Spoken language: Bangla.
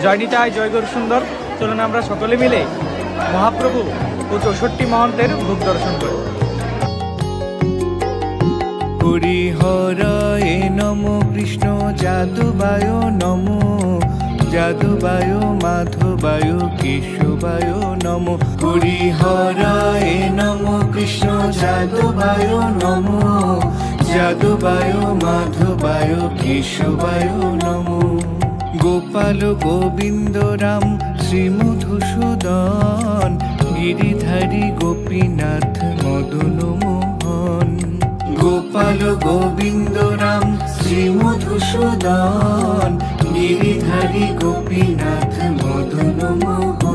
জয় নিতাই, জয় গৌর সুন্দর। চলুন আমরা সকলে মিলে মহাপ্রভু ও 64 মহন্তের ভোগ দর্শন করি। হরিহরায় নমো কৃষ্ণ যাদবায় নমো, যাদবায় মাধবায় কেশবায় নমো। হরিহরায় নমো কৃষ্ণ যাদবায় নমো, যাদবায় মাধবায় কেশবায় নমো। গোপাল গোবিন্দ রাম শ্রীমধুসূদন, গিরিধারী গোপীনাথ মদন মোহন। গোপাল গোবিন্দ রাম শ্রীমধুসূদন, গিরিধারী গোপীনাথ মদন মোহন।